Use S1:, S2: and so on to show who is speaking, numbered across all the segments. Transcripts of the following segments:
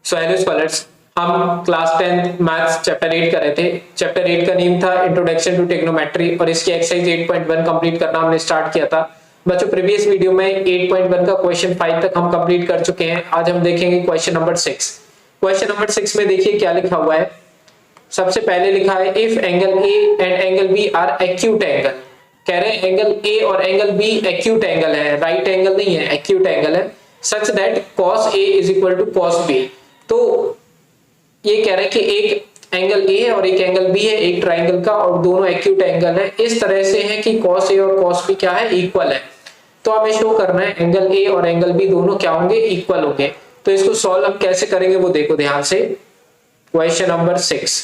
S1: So hello scholars, हम class 10 maths chapter 8 कर रहे थे। चैप्टर 8 का नेम था इंट्रोडक्शन टू ट्रिग्नोमेट्री और इसकी एक्सरसाइज 8.1 कंप्लीट करना हमने स्टार्ट किया था। बच्चों प्रीवियस वीडियो में 8.1 का क्वेश्चन 5 तक हम कंप्लीट कर चुके हैं। आज हम देखेंगे क्वेश्चन नंबर 6। क्वेश्चन नंबर 6 में देखिए क्या लिखा हुआ है। सबसे पहले लिखा है if angle A and angle B are acute angle. कह रहे हैं एंगल ए और एंगल बी एक्यूट एंगल है, राइट एंगल नहीं है, एक्यूट एंगल है। Such that cos A is equal to cos B। तो ये कह रहे हैं कि एक एंगल ए है और एक एंगल बी है, एक ट्राइंगल का, और दोनों एक्यूट एंगल है। इस तरह से है कि cos A और cos B क्या है, इक्वल है। तो हमें शो करना है एंगल ए और एंगल बी दोनों क्या होंगे, इक्वल होंगे। तो इसको सॉल्व हम कैसे करेंगे वो देखो ध्यान से। क्वेश्चन नंबर 6,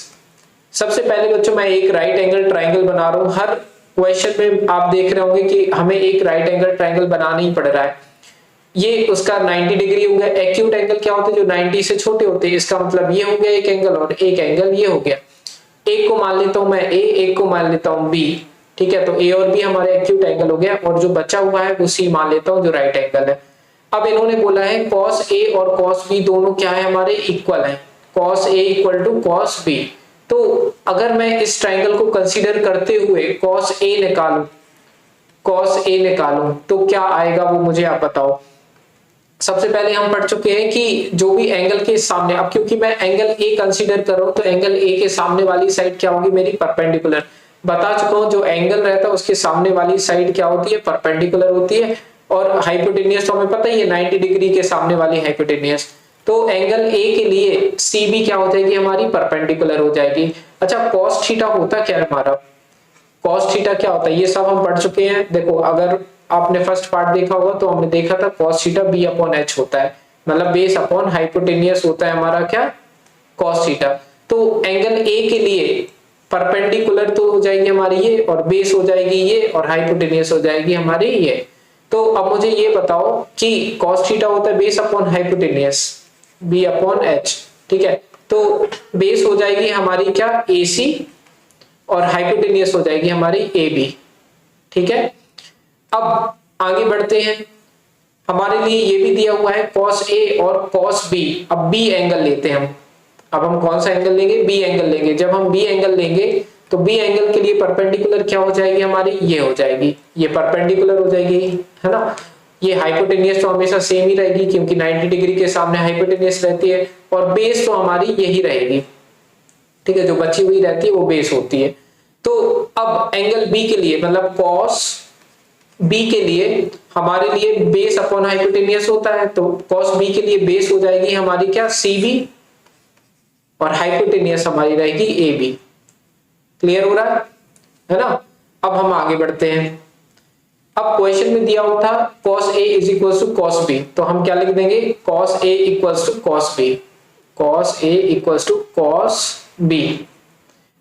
S1: सबसे पहले बच्चों मैं एक राइट एंगल ट्राइंगल बना रहा हूं। हर क्वेश्चन में आप देख रहे होंगे कि हमें एक राइट एंगल ट्राइंगल बनाना ही पड़ रहा है। ये उसका 90 डिग्री हो गया। एक्यूट एंगल क्या होते हैं, जो 90 से छोटे होते हैं। इसका मतलब ये हो गया एक एंगल और एक एंगल ये हो गया। एक को मान लेता हूं मैं ए, एक को मान लेता हूं बी। ठीक है, तो ए और बी हमारे एक्यूट एंगल हो गया और जो बचा हुआ है वो सी मान लेता हूं जो राइट एंगल है। अब इन्होंने बोला है cos A और cos B दोनों क्या है, हमारे इक्वल है। cos A equal to cos B। तो अगर मैं इस ट्राइंगल को कंसीडर करते हुए cos A निकालूं तो क्या आएगा वो मुझे आप बताओ। सबसे पहले हम पढ़ चुके हैं कि जो भी एंगल के सामने, अब क्योंकि मैं एंगल ए कंसीडर कर रहा हूं तो एंगल ए के सामने वाली साइड क्या होगी, मेरी परपेंडिकुलर। बता चुका हूं जो एंगल रहता है उसके सामने वाली साइड क्या होती है, परपेंडिकुलर होती है। और हाइपोटेनियस तो हमें पता ही है 90 डिग्री के सामने वाली हाइपोटेनियस। तो एंगल ए के लिए सी बी क्या हो जाएगी, हमारी परपेंडिकुलर हो जाएगी। अच्छा cos थीटा होता क्या है हमारा, cos थीटा क्या होता है ये सब हम पढ़ चुके हैं। देखो अगर आपने फर्स्ट पार्ट देखा होगा तो हमने देखा था cos theta b upon h होता है, मतलब बेस अपॉन हाइपोटेनियस होता है हमारा क्या, cos थीटा। तो एंगल a के लिए परपेंडिकुलर तो हो जाएगी हमारी ये, और बेस हो जाएगी ये, और हाइपोटेनियस हो जाएगी हमारी ये। तो अब मुझे ये बताओ कि cos थीटा होता है base upon hypotenuse b upon h। ठीक है, तो बेस हो जाएगी हमारी क्या, AC, और हाइपोटेनियस हो जाएगी हमारी AB। ठीक है, अब आगे बढ़ते हैं। हमारे लिए ये भी दिया हुआ है cos A और cos B। अब B एंगल लेते हैं हम। अब हम कौन सा एंगल लेंगे, B एंगल लेंगे। जब हम B एंगल लेंगे तो B एंगल के लिए परपेंडिकुलर क्या हो जाएगी हमारी, ये हो जाएगी, ये परपेंडिकुलर हो जाएगी, है ना। ये हाइपोटेनियस तो हमेशा सेम ही रहेगी क्योंकि 90 डिग्री के सामने हाइपोटेनियस रहती है, और बेस तो हमारी यही रहेगी। ठीक है, जो बची हुई रहती है वो बेस होती है। तो अब एंगल B के लिए, मतलब cos B के लिए हमारे लिए बेस अपॉन हाइपोटेनियस होता है, तो cos B के लिए बेस हो जाएगी हमारी क्या, CB, और हाइपोटेनियस हमारी रहेगी AB। क्लियर हो रहा है ना। अब हम आगे बढ़ते हैं। अब क्वेश्चन में दिया हुआ था cos A is equal to cos B, तो हम क्या लिख देंगे, cos A equal to cos B, cos A equal to cos B।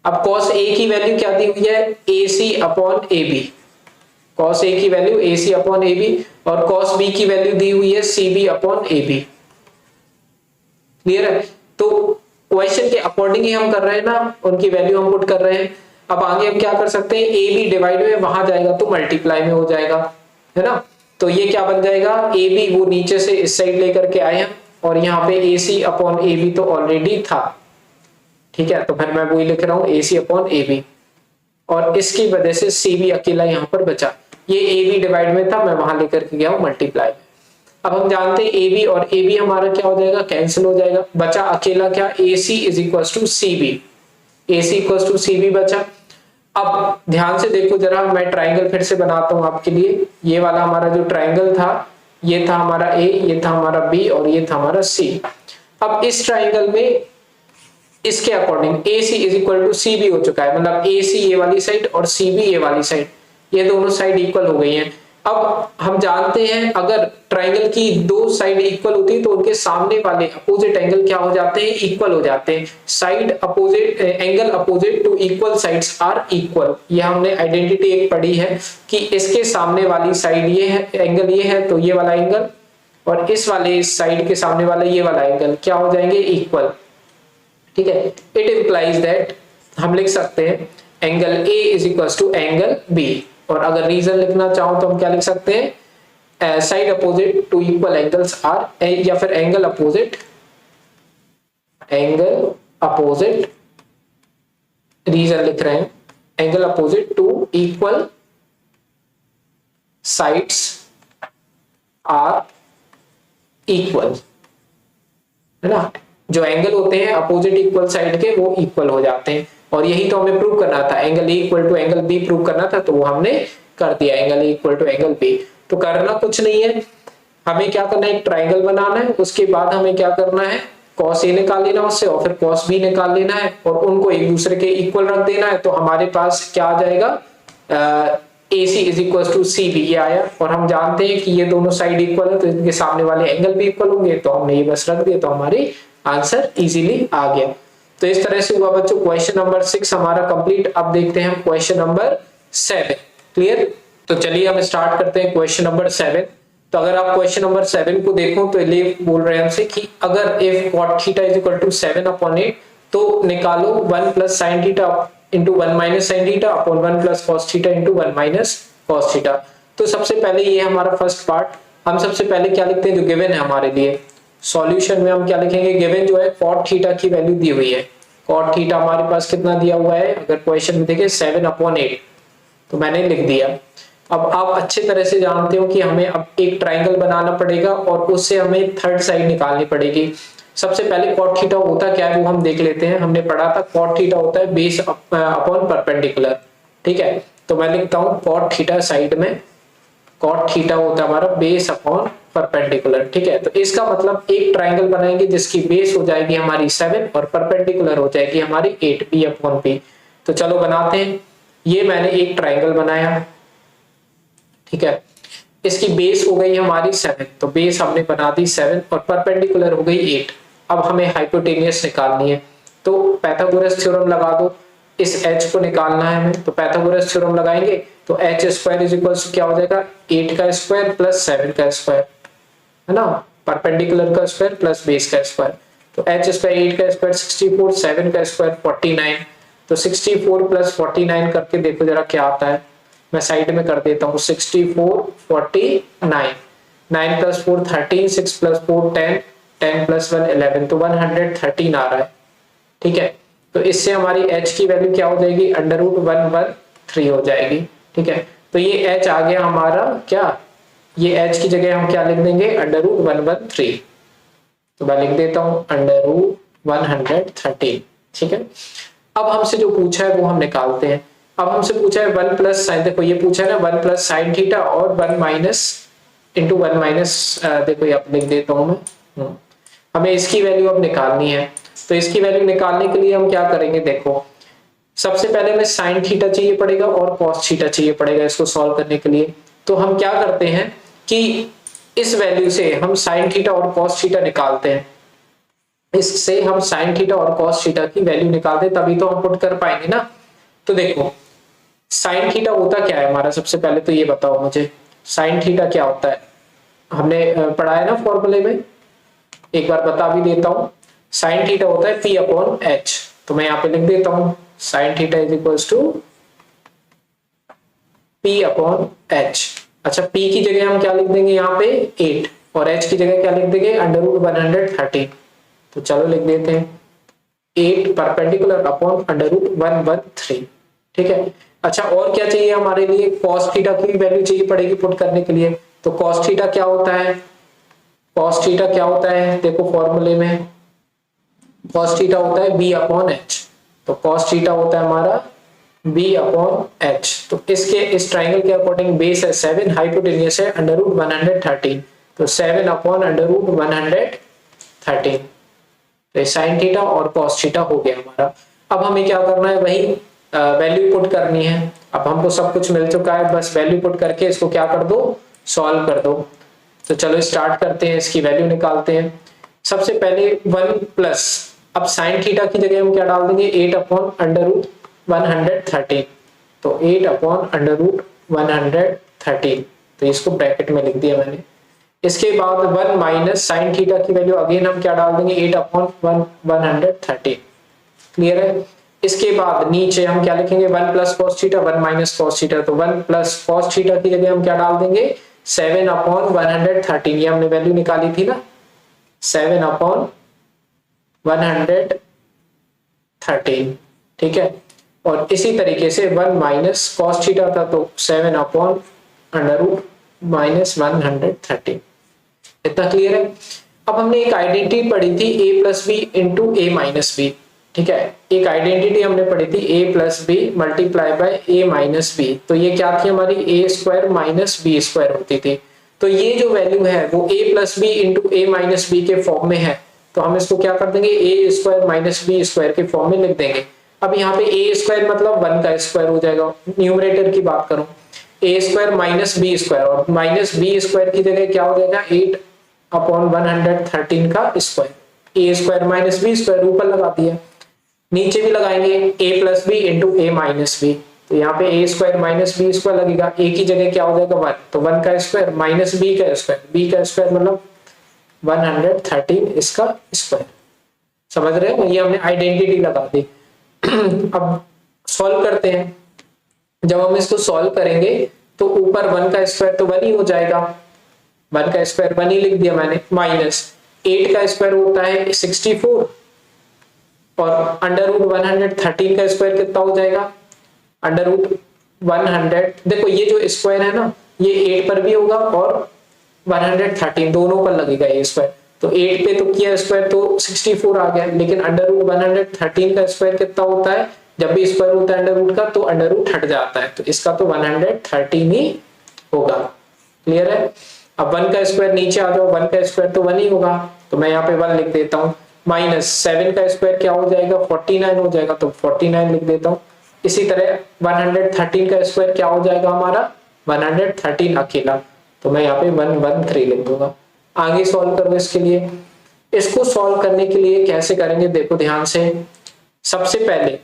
S1: अब cos A की वैल्यू क्या दी हुई है, AC upon AB। cos A की वैल्यू AC अपॉन AB, और cos B की वैल्यू दी हुई है CB अपॉन AB। क्लियर है, तो क्वेश्चन के अकॉर्डिंग ही हम कर रहे हैं ना, उनकी वैल्यू हम पुट कर रहे हैं। अब आगे हम क्या कर सकते हैं, AB डिवाइड में वहां जाएगा तो मल्टीप्लाई में हो जाएगा, है ना। तो ये क्या बन जाएगा, AB वो नीचे से इस साइड लेकर के आए हैं, और यहाँ पे AC अपॉन AB तो ऑलरेडी था। ठीक है, तो फिर मैं वही लिख रहा हूँ AC अपॉन AB, और इसकी वजह से CB अकेला यहाँ पर बचा। ये AB डिवाइड में था, मैं वहां लेकर के गया हूँ मल्टीप्लाई। अब हम जानते हैं AB और AB हमारा क्या हो जाएगा, कैंसिल हो जाएगा। बचा अकेला क्या, AC is equal to CB, AC equal to CB बचा। अब ध्यान से देखो जरा, मैं ट्राइंगल फिर से बनाता हूं आपके लिए। ये वाला हमारा जो ट्राइंगल था, ये था हमारा A, ये था हमारा B, और ये था हमारा C। अब इस ट्राइंगल में इसके according AC is equal to CB हो चुका है, मतलब AC ये वाली साइड और CB ये वाली साइड, ये दोनों साइड इक्वल हो गई हैं। अब हम जानते हैं अगर ट्राइंगल की दो साइड इक्वल होती है तो उनके सामने वाले अपोजिट एंगल क्या हो जाते हैं, इक्वल हो जाते हैं। Side opposite, angle opposite to equal sides are equal. ये हमने आइडेंटिटी एक पढ़ी है कि इसके सामने वाली साइड ये है, एंगल ये है, तो ये वाला एंगल, और इस वाले साइड के सामने वाला ये वाला एंगल क्या हो जाएंगे, इक्वल। ठीक है, इट इंप्लाइज दैट, हम लिख सकते हैं angle A is equal to angle B। और अगर रीजन लिखना चाहो तो हम क्या लिख सकते हैं, side opposite to equal angles are, या फिर angle opposite angle opposite, reason लिख रहे हैं, angle opposite to equal sides are equal, है ना। जो एंगल होते हैं अपोजिट इक्वल साइड के वो इक्वल हो जाते हैं, और यही तो हमें प्रूव करना था, angle A equal to angle B prove करना था, तो वो हमने कर दिया, angle A equal to angle B. तो करना कुछ नहीं है, हमें क्या करना है, एक ट्राइंगल बनाना है, उसके बाद हमें क्या करना है, cos ए निकाल लेना उससे, और फिर cos बी निकाल लेना है, और उनको एक दूसरे के इक्वल रख देना है। तो हमारे पास क्या आ जाएगा, AC is equal to CB, ये आया। और हम जानते हैं कि ये दोनों साइड इक्वल है, तो इनके सामने वाले एंगल भी इक्वल होंगे, तो हमने ये बस रख दिया, तो हमारी आंसर इजीली आ गया। तो इस तरह से हुआ बच्चों क्वेश्चन नंबर 6 हमारा कंप्लीट। अब देखते हैं हम क्वेश्चन नंबर 7। क्लियर? तो चलिए हम स्टार्ट करते हैं क्वेश्चन नंबर 7। तो अगर आप क्वेश्चन नंबर 7 को देखो तो ये बोल रहे हैं हमसे कि अगर if cot theta is equal to 7/8, तो निकालो 1 plus sine theta into 1 minus sine theta upon 1 plus cos theta into 1 minus cos theta. तो सबसे पहले ये हमारा फर्स्ट पार्ट, हम सबसे पहले क्या लिखते हैं, जो गिवन है हमारे लिए सॉल्यूशन में हम क्या लिखेंगे, गिवन जो है cot थीटा की वैल्यू दी हुई है। cot थीटा हमारे पास कितना दिया हुआ है, अगर क्वेश्चन में देखें 7/8, तो मैंने लिख दिया। अब आप अच्छे तरह से जानते हो कि हमें अब एक ट्राइंगल बनाना पड़ेगा और उससे हमें थर्ड साइड निकालनी पड़ेगी। सबसे पहले cot थीटा होता क्या है वो हम देख लेते हैं। हमने पढ़ा था cot थीटा होता है बेस अपॉन परपेंडिकुलर, ठीक है। तो मैं लिखता हूँ cot थीटा साइड में, cot थीटा होता है हमारा बेस अपॉन परपेंडिकुलर, ठीक है। तो इसका मतलब एक ट्राइंगल बनाएंगे जिसकी बेस हो जाएगी हमारी 7 और परपेंडिकुलर हो जाएगी हमारी 8, P/P। तो चलो बनाते हैं। ये मैंने एक ट्राइंगल बनाया, ठीक है। इसकी बेस हो गई हमारी 7, तो बेस हमने बना दी 7 और परपेंडिकुलर हो गई 8। अब हमें हाइपोटेनियस निकालनी है, तो पाइथागोरस थ्योरम लगा दो। इस h को निकालना है हमें, तो पाइथागोरस थ्योरम लगाएंगे तो h square is equal to क्या हो जाएगा, 8 का स्क्वायर प्लस 7 का स्क्वायर, है ना, परपेंडिकुलर का स्क्वायर प्लस बेस का स्क्वायर। तो h स्क्वायर 8 का स्क्वायर 64, 7 का स्क्वायर 49। तो 64 प्लस 49 करके देखो जरा क्या आता है, मैं साइड में कर देता हूँ। 64 49, 9 प्लस 4 13, 6 प्लस 4 10, 10 प्लस 1 11, तो 113 आ रहा है, ठीक है। तो इससे हमारी h की वैल्यू क्या हो जाएगी, √113 हो जाएगी, ठीक है। तो ये h आ गया हमारा क्या, ये h की जगह हम क्या लिख देंगे, √113। तो मैं लिख देता हूँ √113, ठीक है। अब हमसे जो पूछा है वो हम निकालते हैं। अब हमसे पूछा है 1 प्लस साइन, देखो ये पूछा है ना 1 प्लस साइन थीटा और 1 माइनस इंटू 1 माइनस, देखो ये लिख देता हूँ मैं। हमें इसकी वैल्यू अब निकालनी है, तो इसकी वैल्यू निकालने के लिए हम क्या करेंगे, देखो सबसे पहले हमें साइन थीटा चाहिए पड़ेगा और कॉस थीटा चाहिए पड़ेगा इसको सॉल्व करने के लिए। तो हम क्या करते हैं कि इस वैल्यू से हम साइन थीटा और कॉस थीटा निकालते हैं, इससे हम साइन थीटा और कॉस थीटा की वैल्यू निकालते हैं, तभी तो हम पुट कर पाएंगे ना। तो देखो साइन थीटा होता क्या है हमारा, सबसे पहले तो ये बताओ मुझे, साइन थीटा क्या होता है, हमने पढ़ा है ना फॉर्मूले में, एक बार बता भी देता हूं। साइन थीटा होता है P/H, तो मैं यहाँ पे लिख देता हूं sine theta is equal to P/H। अच्छा, P की जगह हम क्या लिख देंगे यहाँ पे 8 और H की जगह क्या लिख देंगे √113। तो चलो लिख देते हैं 8 परपेंडिकुलर अपॉन √113, ठीक है। अच्छा, और क्या चाहिए हमारे लिए, cos थीटा की वैल्यू चाहिए पड़ेगी पुट करने के लिए। तो cos थीटा क्या होता है, cos थीटा क्या होता है, देखो फॉर्मूले में cos थीटा होता है B/H। तो cos थीटा होता है हमारा B/H। तो इसके इस ट्राइंगल के अकॉर्डिंग बेस है 7, हाइपोटेनियस है √113, तो 7/113। तो साइन थीटा और cos थीटा हो गया हमारा। अब हमें क्या करना है, वही वैल्यू पुट करनी है। अब हमको सब कुछ मिल चुका है, बस वैल्यू पुट करके इसको क्या कर दो, सॉल्व कर दो। तो चलो स्टार्ट करते हैं, इसकी वैल्यू निकालते हैं। सबसे पहले 1 प्लस, अब साइन थीटा की जगह हम क्या डाल देंगे 8/113, तो 8/113, तो इसको ब्रैकेट में लिख दिया मैंने। इसके बाद 1 माइनस साइन थीटा की वैल्यू अगेन हम क्या डाल देंगे 8/113, क्लियर है। इसके बाद नीचे हम क्या लिखेंगे 1 plus cos theta 1 minus cos theta, तो 1 प्लस कॉस थीटा की जगह हम क्या डाल देंगे 7/113, ये हमने वैल्यू निकाली थी ना 7/113, 113, ठीक है। और इसी तरीके से 1 माइनस कॉस थीटा था तो 7 अपॉन अंडर रूट माइनस 113। इतना क्लियर है। अब हमने एक आइडेंटिटी पढ़ी थी a plus B into A minus B, ठीक है। एक आइडेंटिटी हमने पढ़ी थी a plus B multiply by a minus B, तो ये क्या थी हमारी a square minus B square होती थी। तो ये जो वैल्यू है वो a plus B into A minus B के फॉर्म में है, तो हम इसको क्या कर देंगे a square minus B square के फॉर्म में लिख देंगे। अब यहाँ पे a स्क्वायर मतलब 1 का स्क्वायर हो जाएगा, न्यूमरेटर की बात करूं a square minus B square, और माइनस बी स्क्वायर की जगह क्या हो जाएगा 8 अपॉन 113 का square, a square minus B square ऊपर लगा दिया, नीचे भी लगाएंगे a plus B into A minus B, तो यहाँ पे a square minus B square लगेगा, a की जगह क्या हो जाएगा 1, तो 1 का स्क्वायर माइनस b का स्क्वायर, b का स्क्वायर मतलब 113 इसका स्क्वायर। समझ रहे हो, ये हमने आइडेंटिटी लगा दी। अब सॉल्व करते हैं। जब हम इसको सॉल्व करेंगे तो ऊपर 1 का स्क्वायर तो 1 ही हो जाएगा, 1 का स्क्वायर 1 ही लिख दिया मैंने, माइनस 8 का स्क्वायर होता है 64 और अंडर रूट 113 का स्क्वायर कितना हो जाएगा अंडर रूट 100। देखो ये जो स्क्वायर है ना ये 8 पर भी होगा और 113 दोनों पर लगेगा ये स्क्वायर, तो 8 पे तो किया स्क्वायर तो 64 आ गया, लेकिन अंडर रूट 113 का स्क्वायर कितना होता है, जब भी स्क्वायर होता है अंडर रूट का तो अंडर रूट हट जाता है, तो इसका तो 113 ही होगा। क्लियर है। अब 1 का स्क्वायर नीचे आ जाओ, 1 का स्क्वायर तो 1 ही होगा, तो मैं यहाँ पे 1 लिख देता हूँ, माइनस 7 का स्क्वायर क्या हो जाएगा 49 हो जाएगा, तो 49 लिख देता हूँ। इसी तरह 113 का स्क्वायर क्या हो जाएगा हमारा 113 अकेला, तो मैं यहाँ पे 113 लिख दूंगा। आगे सॉल्व करो इसके लिए। इसको सॉल्व करने के लिए कैसे करेंगे देखो ध्यान से। सबसे पहले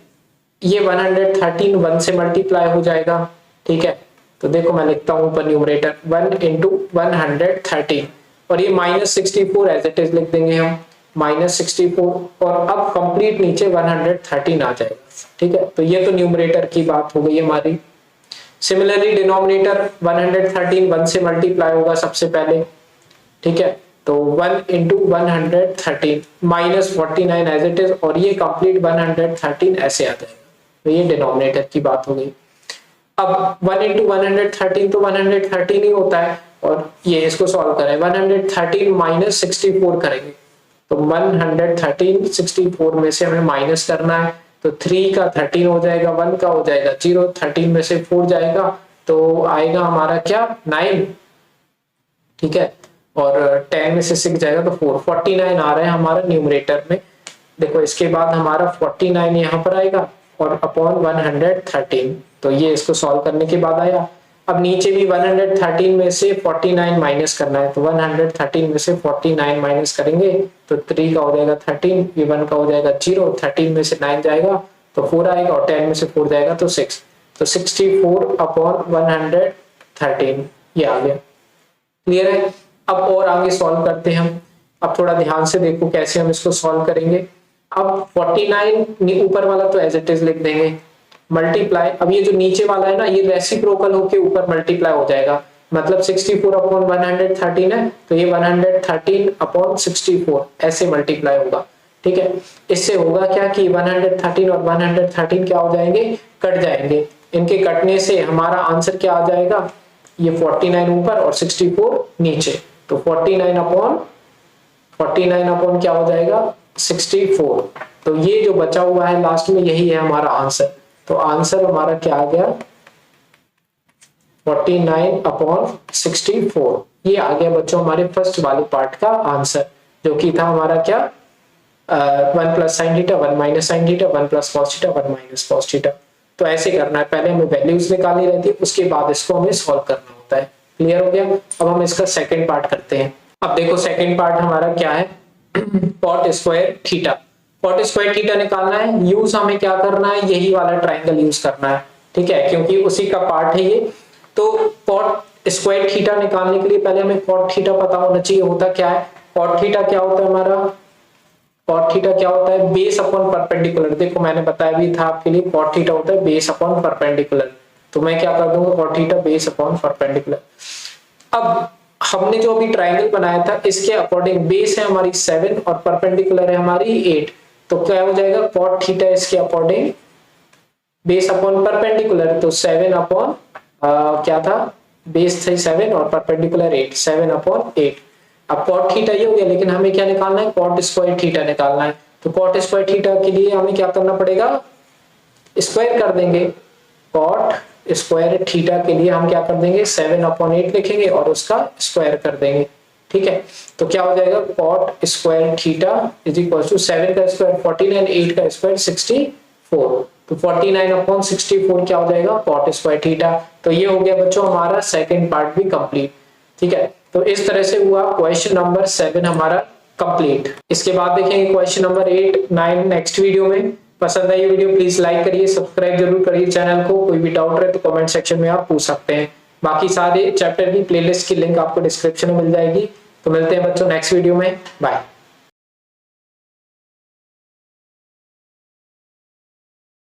S1: ये 113 1 से मल्टीप्लाई हो जाएगा, ठीक है। तो देखो मैं लिखता हूं ऊपर न्यूमरेटर 1 इंटू 113 और ये माइनस 64 एज इट इज लिख देंगे हम, माइनस 64 और अब कंप्लीट नीचे 113 आ जाएगा, ठीक है। तो ये तो न्यूमरेटर की बात हो गई हमारी। सिमिलरली डिनोमिनेटर 113 1 से मल्टीप्लाई होगा सबसे पहले, ठीक है। तो 1 into 113 minus 49 as it is और ये कंप्लीट 113 ऐसे आ जाएगा, तो ये डिनोमिनेटर की बात हो गई। अब 1 इंटू 113 तो 113 ही होता है और ये इसको सॉल्व करें 113 माइनस 64 करेंगे, तो 113 64 में से हमें माइनस करना है, तो 3 का 13 हो जाएगा, 1 का हो जाएगा 0, 13 में से 4 जाएगा तो आएगा हमारा क्या 9, ठीक है। और 10 में से 6 जाएगा तो 4, 49 आ रहा है हमारा न्यूमरेटर में। देखो इसके बाद हमारा 49 यहाँ पर आएगा और अपॉन 113, तो ये इसको सॉल्व करने के बाद आया। अब नीचे भी 113 में से 49 माइनस करना है, तो 113 में से 49 माइनस करेंगे तो 3 का हो जाएगा 13, ये 1 का हो जाएगा 0, 13 में से 9 जाएगा तो 4 आएगा और 10 में से 4 जाएगा तो 6, तो 64 अपॉन 113 ये आ गया। क्लियर है। अब और आगे सॉल्व करते हैं हम। अब थोड़ा ध्यान से देखो कैसे हम इसको सॉल्व करेंगे। अब 49 ऊपर वाला तो एज इट इज लिख देंगे, मल्टीप्लाई, अब ये जो नीचे वाला है ना ये रेसिप्रोकल होके ऊपर मल्टीप्लाई हो जाएगा, मतलब 64 अपॉन 113 है तो ये 113 अपॉन 64 ऐसे मल्टीप्लाई होगा, ठीक है। इससे होगा क्या कि 113 और 113 क्या हो जाएंगे कट जाएंगे, इनके कटने से हमारा आंसर क्या आ जाएगा, ये 49 ऊपर और 64 नीचे, तो 49 अपॉन क्या हो जाएगा 64, तो ये जो बचा हुआ है लास्ट में यही है हमारा आंसर। तो आंसर हमारा क्या आ गया 49 अपॉन 64, ये आ गया बच्चों हमारे फर्स्ट वाले पार्ट का आंसर, जो कि था हमारा क्या 1 plus sine theta 1 minus sine theta 1 plus cos theta 1 minus cos theta. तो ऐसे करना है, पहले हमें वैल्यूज निकालनी रहती है, उसके बाद इसको हमें सॉल्व करना होता है। क्लियर हो गया। अब हम इसका सेकंड पार्ट करते हैं। अब देखो सेकंड पार्ट हमारा क्या है cot square theta. Cot square theta निकालना है, यूज हमें क्या करना है यही वाला ट्राइंगल यूज करना है, ठीक है, क्योंकि उसी का पार्ट है ये। तो कॉट स्क्वायर थीटा निकालने के लिए पहले हमें कॉट थीटा पता होना चाहिए होता क्या है। कॉट थीटा क्या होता है हमारा, कॉट थीटा क्या होता है बेस अपॉन परपेंडिकुलर। देखो मैंने बताया भी था आपके लिए कॉट थीटा होता है बेस अपॉन परपेंडिकुलर, तो मैं क्या कर दूंगा cot theta base upon perpendicular. अब हमने जो अभी ट्राइंगल बनाया था इसके अकॉर्डिंग बेस है हमारी 7 और परपेंडिकुलर है हमारी 8, तो क्या हो जाएगा cot थीटा इसके अकॉर्डिंग बेस अपॉन परपेंडिकुलर, तो 7 अपॉन क्या था बेस थी 7 और परपेंडिकुलर 8, 7 अपॉन 8। अब cot थीटा ये हो गया, लेकिन हमें क्या निकालना है cot स्क्वायर थीटा निकालना है। तो cot स्क्वायर थीटा के लिए हमें क्या करना पड़ेगा, स्क्वायर कर देंगे। cot स्क्वायर थीटा के लिए हम क्या कर देंगे 7 अपॉन 8 लिखेंगे और उसका स्क्वायर कर देंगे। ठीक है, तो क्या हो जाएगा cot square theta is equal to 7 का स्क्वायर 49, 8 का स्क्वायर 64, तो 49 अपॉन 64 क्या हो जाएगा cot स्क्वायर थीटा। तो ये हो गया बच्चों हमारा सेकंड पार्ट भी कंप्लीट। ठीक है, तो इस तरह से हुआ क्वेश्चन नंबर 7 हमारा कंप्लीट। इसके बाद देखेंगे क्वेश्चन नंबर 8, 9 नेक्स्ट वीडियो में। पसंद आई वीडियो प्लीज लाइक करिए, सब्सक्राइब जरूर करिए चैनल को। कोई भी डाउट रहे तो कमेंट सेक्शन में आप पूछ सकते हैं। बाकी सारे चैप्टर की प्लेलिस्ट की लिंक आपको डिस्क्रिप्शन में मिल जाएगी। तो मिलते हैं बच्चों नेक्स्ट वीडियो में, बाय।